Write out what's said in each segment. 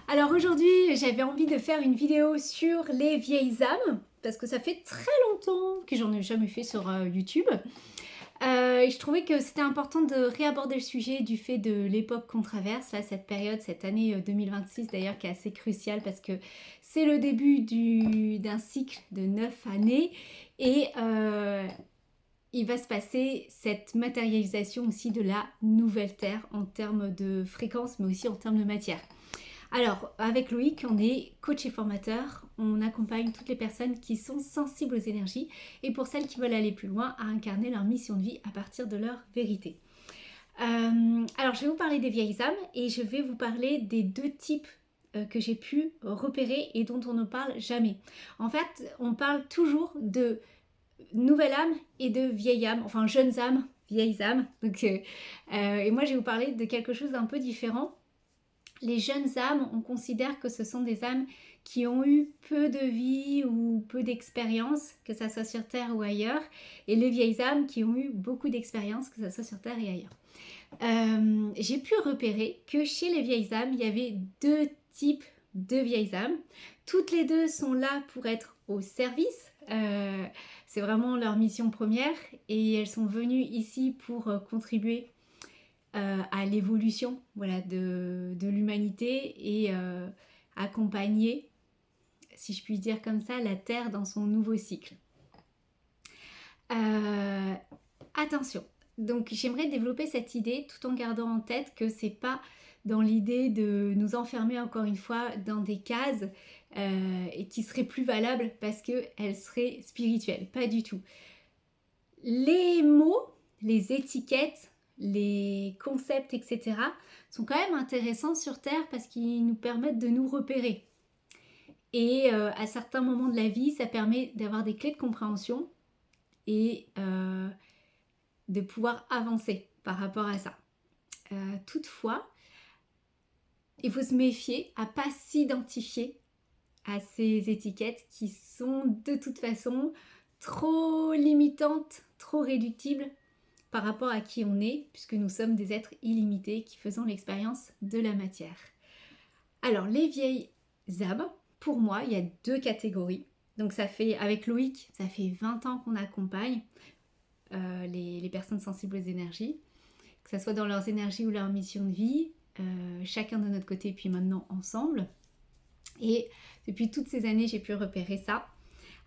Alors aujourd'hui, j'avais envie de faire une vidéo sur les vieilles âmes, parce que ça fait très longtemps que j'en ai jamais fait sur YouTube. Et je trouvais que c'était important de réaborder le sujet du fait de l'époque qu'on traverse, là, cette période, cette année 2026 d'ailleurs, qui est assez cruciale parce que c'est le début d'un cycle de 9 années et il va se passer cette matérialisation aussi de la nouvelle Terre en termes de fréquence, mais aussi en termes de matière. Alors, avec Loïc, on est coach et formateur. On accompagne toutes les personnes qui sont sensibles aux énergies et pour celles qui veulent aller plus loin, à incarner leur mission de vie à partir de leur vérité. Alors, je vais vous parler des vieilles âmes et je vais vous parler des deux types que j'ai pu repérer et dont on ne parle jamais. En fait, on parle toujours de nouvelle âme et de vieille âme, enfin jeunes âmes, vieilles âmes. Et moi, je vais vous parler de quelque chose d'un peu différent. Les jeunes âmes, on considère que ce sont des âmes qui ont eu peu de vie ou peu d'expérience, que ça soit sur Terre ou ailleurs, et les vieilles âmes qui ont eu beaucoup d'expérience, que ça soit sur Terre et ailleurs. J'ai pu repérer que chez les vieilles âmes, il y avait deux types de vieilles âmes. Toutes les deux sont là pour être au service. C'est vraiment leur mission première et elles sont venues ici pour contribuer à l'évolution voilà, de l'humanité et accompagner, si je puis dire comme ça, la Terre dans son nouveau cycle. Attention, donc j'aimerais développer cette idée tout en gardant en tête que c'est pas dans l'idée de nous enfermer encore une fois dans des cases et qui seraient plus valables parce qu'elles seraient spirituelles, pas du tout. Les mots, les étiquettes, les concepts, etc. sont quand même intéressants sur Terre parce qu'ils nous permettent de nous repérer. Et à certains moments de la vie, ça permet d'avoir des clés de compréhension et de pouvoir avancer par rapport à ça. Toutefois, il faut se méfier à ne pas s'identifier à ces étiquettes qui sont de toute façon trop limitantes, trop réductibles par rapport à qui on est, puisque nous sommes des êtres illimités qui faisons l'expérience de la matière. Alors, les vieilles âmes, pour moi, il y a deux catégories. Donc, ça fait, avec Loïc, ça fait 20 ans qu'on accompagne les personnes sensibles aux énergies, que ce soit dans leurs énergies ou leur mission de vie, chacun de notre côté, puis maintenant ensemble. Et depuis toutes ces années, j'ai pu repérer ça.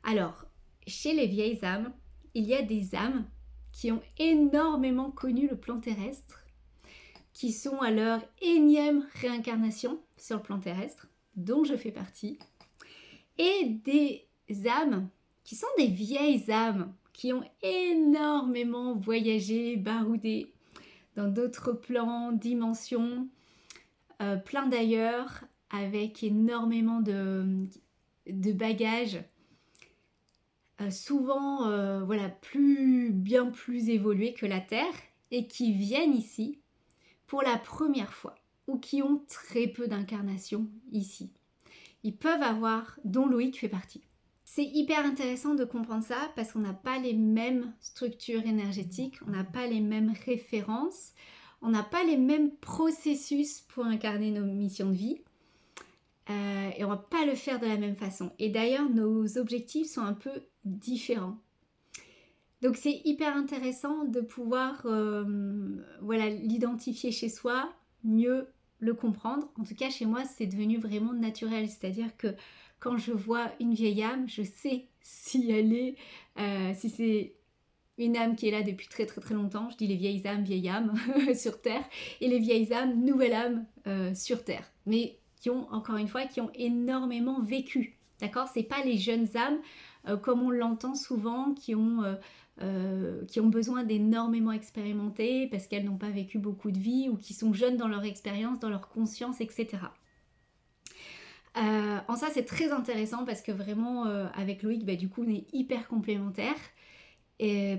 Alors, chez les vieilles âmes, il y a des âmes qui ont énormément connu le plan terrestre, qui sont à leur énième réincarnation sur le plan terrestre, dont je fais partie, et des âmes qui sont des vieilles âmes, qui ont énormément voyagé, baroudé dans d'autres plans, dimensions, plein d'ailleurs, avec énormément de bagages, souvent voilà, bien plus évolués que la Terre, et qui viennent ici pour la première fois, ou qui ont très peu d'incarnations ici. Ils peuvent avoir, dont Loïc fait partie. C'est hyper intéressant de comprendre ça parce qu'on n'a pas les mêmes structures énergétiques, on n'a pas les mêmes références, on n'a pas les mêmes processus pour incarner nos missions de vie. Et on ne va pas le faire de la même façon. Et d'ailleurs, nos objectifs sont un peu différents. Donc c'est hyper intéressant de pouvoir voilà, l'identifier chez soi, mieux le comprendre. En tout cas, chez moi, c'est devenu vraiment naturel. C'est-à-dire que quand je vois une vieille âme, je sais si elle est, si c'est une âme qui est là depuis très très très longtemps. Je dis les vieilles âmes sur Terre, et les vieilles âmes, nouvelles âmes sur Terre. Mais qui ont, encore une fois, qui ont énormément vécu. D'accord ? C'est pas les jeunes âmes, comme on l'entend souvent, qui ont besoin d'énormément expérimenter parce qu'elles n'ont pas vécu beaucoup de vie ou qui sont jeunes dans leur expérience, dans leur conscience, etc. En ça, c'est très intéressant parce que vraiment, avec Loïc, du coup, on est hyper complémentaires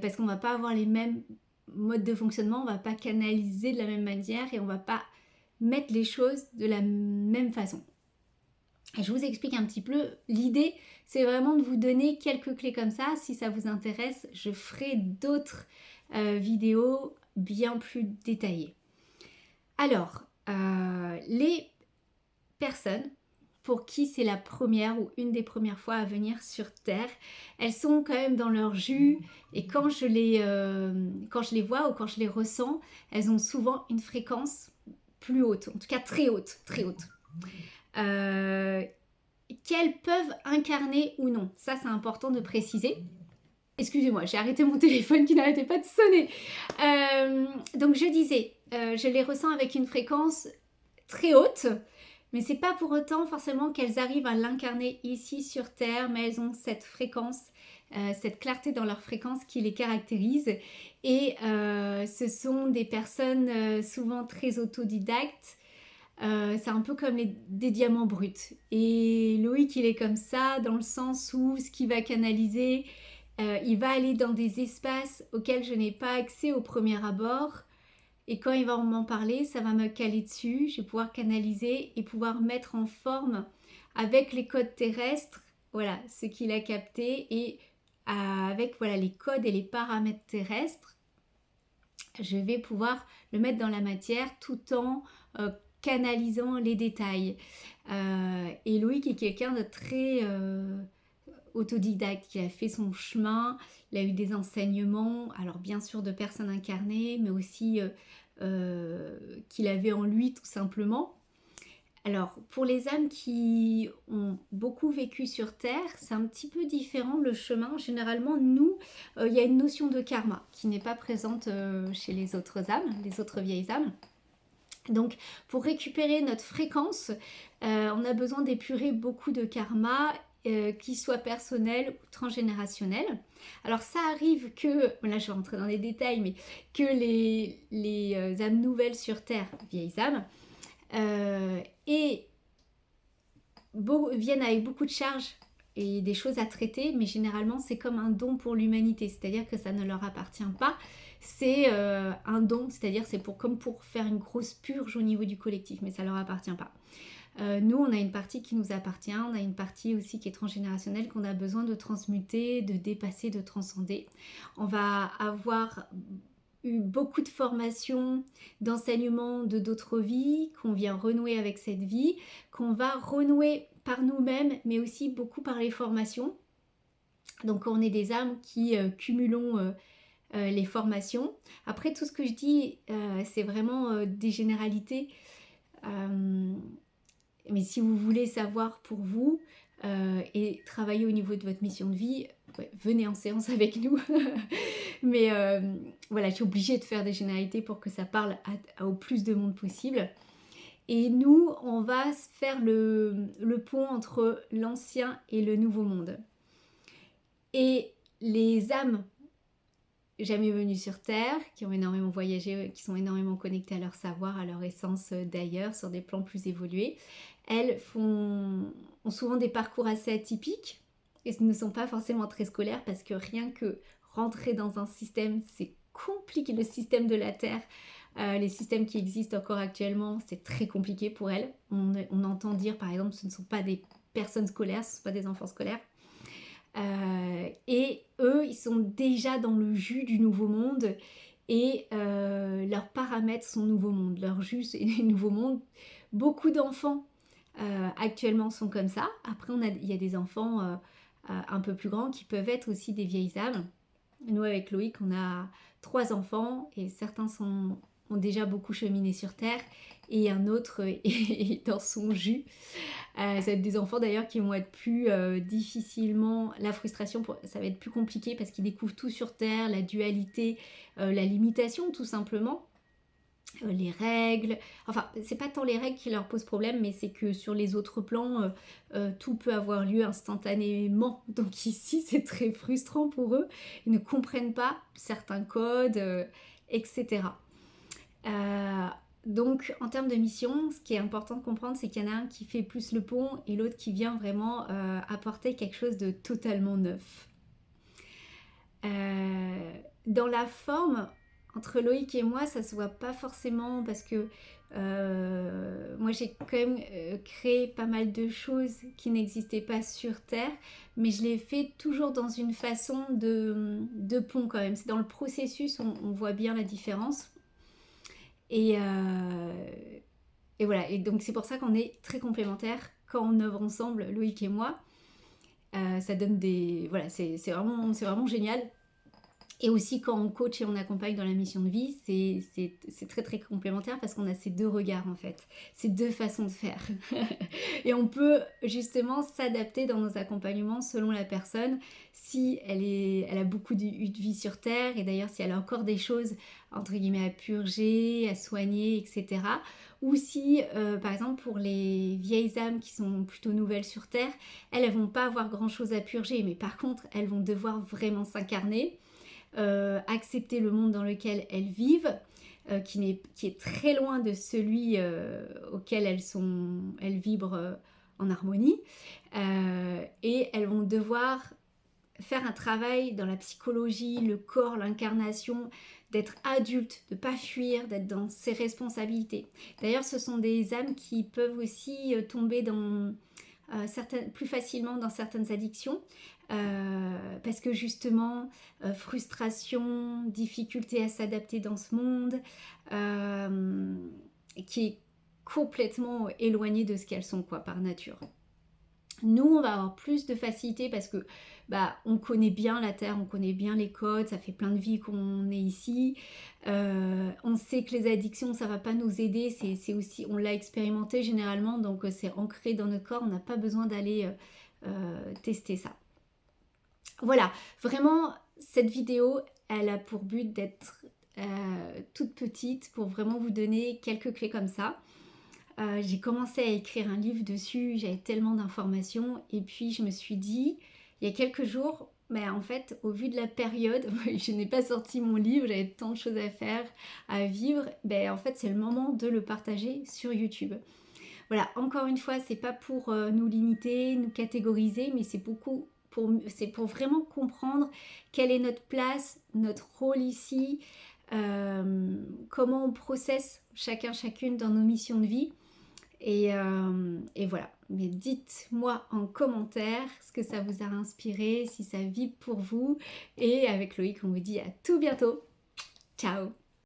parce qu'on va pas avoir les mêmes modes de fonctionnement, on va pas canaliser de la même manière et on va pas mettre les choses de la même façon. Et je vous explique un petit peu. L'idée, c'est vraiment de vous donner quelques clés comme ça. Si ça vous intéresse, je ferai d'autres vidéos bien plus détaillées. Alors, les personnes pour qui c'est la première ou une des premières fois à venir sur Terre. Elles sont quand même dans leur jus et quand je les vois ou quand je les ressens, elles ont souvent une fréquence plus haute, en tout cas très haute, très haute. Qu'elles peuvent incarner ou non, ça c'est important de préciser. Excusez-moi, j'ai arrêté mon téléphone qui n'arrêtait pas de sonner. Donc je disais, je les ressens avec une fréquence très haute, mais c'est pas pour autant forcément qu'elles arrivent à l'incarner ici sur Terre, mais elles ont cette fréquence, cette clarté dans leur fréquence qui les caractérise. Et ce sont des personnes souvent très autodidactes. C'est un peu comme des diamants bruts. Et Loïc, il est comme ça dans le sens où ce qu'il va canaliser, il va aller dans des espaces auxquels je n'ai pas accès au premier abord. Et quand il va m'en parler, ça va me caler dessus. Je vais pouvoir canaliser et pouvoir mettre en forme avec les codes terrestres, voilà, ce qu'il a capté. Et avec voilà, les codes et les paramètres terrestres, je vais pouvoir le mettre dans la matière tout en canalisant les détails. Et Loïc est quelqu'un de très autodidacte, qui a fait son chemin, il a eu des enseignements, alors bien sûr de personnes incarnées, mais aussi qu'il avait en lui tout simplement. Alors pour les âmes qui ont beaucoup vécu sur Terre, c'est un petit peu différent le chemin. Généralement, nous, il y a une notion de karma qui n'est pas présente chez les autres âmes, les autres vieilles âmes. Donc pour récupérer notre fréquence, on a besoin d'épurer beaucoup de karma, qui soit personnel ou transgénérationnel. Alors ça arrive que, là je vais rentrer dans les détails, mais que les âmes nouvelles sur Terre, vieilles âmes, viennent avec beaucoup de charges et des choses à traiter, mais généralement c'est comme un don pour l'humanité, c'est-à-dire que ça ne leur appartient pas. C'est un don, c'est-à-dire c'est comme pour faire une grosse purge au niveau du collectif, mais ça ne leur appartient pas. Nous, on a une partie qui nous appartient, on a une partie aussi qui est transgénérationnelle qu'on a besoin de transmuter, de dépasser, de transcender. On va avoir eu beaucoup de formations, d'enseignements de d'autres vies, qu'on vient renouer avec cette vie, qu'on va renouer par nous-mêmes, mais aussi beaucoup par les formations. Donc on est des âmes qui cumulons les formations. Après, tout ce que je dis, c'est vraiment des généralités. Mais si vous voulez savoir pour vous et travailler au niveau de votre mission de vie, venez en séance avec nous. Mais voilà, je suis obligée de faire des généralités pour que ça parle au plus de monde possible. Et nous, on va faire le pont entre l'ancien et le nouveau monde. Et les âmes jamais venues sur Terre, qui ont énormément voyagé, qui sont énormément connectées à leur savoir, à leur essence d'ailleurs, sur des plans plus évolués, elles ont souvent des parcours assez atypiques et ne sont pas forcément très scolaires parce que rien que rentrer dans un système, c'est compliqué. Le système de la Terre, les systèmes qui existent encore actuellement, c'est très compliqué pour elles. On entend dire par exemple, ce ne sont pas des personnes scolaires, ce ne sont pas des enfants scolaires. Et eux, ils sont déjà dans le jus du nouveau monde et leurs paramètres sont nouveau monde, leur jus c'est nouveau monde. Beaucoup d'enfants actuellement sont comme ça. Après, il y a des enfants un peu plus grands qui peuvent être aussi des vieilles âmes. Nous, avec Loïc, on a 3 enfants et certains ont déjà beaucoup cheminé sur Terre et un autre est dans son jus. Ça va être des enfants d'ailleurs qui vont être plus difficilement... La frustration, ça va être plus compliqué parce qu'ils découvrent tout sur Terre, la dualité, la limitation tout simplement. Les règles, enfin c'est pas tant les règles qui leur posent problème, mais c'est que sur les autres plans tout peut avoir lieu instantanément, donc ici c'est très frustrant pour eux, ils ne comprennent pas certains codes, etc. Donc en termes de mission, ce qui est important de comprendre, c'est qu'il y en a un qui fait plus le pont et l'autre qui vient vraiment apporter quelque chose de totalement neuf. Dans la forme, entre Loïc et moi, ça se voit pas forcément parce que moi j'ai quand même créé pas mal de choses qui n'existaient pas sur Terre, mais je l'ai fait toujours dans une façon de pont quand même. C'est dans le processus, on voit bien la différence. Et et voilà, et donc c'est pour ça qu'on est très complémentaires quand on œuvre ensemble, Loïc et moi. Ça donne des... Voilà, c'est vraiment génial. Et aussi quand on coach et on accompagne dans la mission de vie, c'est très très complémentaire parce qu'on a ces deux regards en fait, ces deux façons de faire. Et on peut justement s'adapter dans nos accompagnements selon la personne, si elle a beaucoup de vie sur Terre, et d'ailleurs si elle a encore des choses entre guillemets à purger, à soigner, etc. Ou si, par exemple, pour les vieilles âmes qui sont plutôt nouvelles sur Terre, elles vont pas avoir grand chose à purger, mais par contre, elles vont devoir vraiment s'incarner, accepter le monde dans lequel elles vivent, qui est très loin de celui auquel elles vibrent en harmonie, et elles vont devoir faire un travail dans la psychologie, le corps, l'incarnation, d'être adulte, de ne pas fuir, d'être dans ses responsabilités. D'ailleurs, ce sont des âmes qui peuvent aussi tomber dans plus facilement dans certaines addictions, parce que justement, frustration, difficulté à s'adapter dans ce monde, qui est complètement éloigné de ce qu'elles sont quoi, par nature. Nous, on va avoir plus de facilité parce que on connaît bien la Terre, on connaît bien les codes, ça fait plein de vies qu'on est ici. On sait que les addictions, ça va pas nous aider, c'est aussi, on l'a expérimenté généralement, donc c'est ancré dans notre corps, on n'a pas besoin d'aller tester ça. Voilà, vraiment, cette vidéo, elle a pour but d'être toute petite pour vraiment vous donner quelques clés comme ça. J'ai commencé à écrire un livre dessus, j'avais tellement d'informations, et puis je me suis dit, il y a quelques jours, en fait, au vu de la période, je n'ai pas sorti mon livre, j'avais tant de choses à faire, à vivre, en fait c'est le moment de le partager sur YouTube. Voilà, encore une fois, c'est pas pour nous limiter, nous catégoriser, mais c'est pour vraiment comprendre quelle est notre place, notre rôle ici, comment on processe chacune dans nos missions de vie. Et voilà, mais dites-moi en commentaire ce que ça vous a inspiré, si ça vibre pour vous. Et avec Loïc, on vous dit à tout bientôt. Ciao!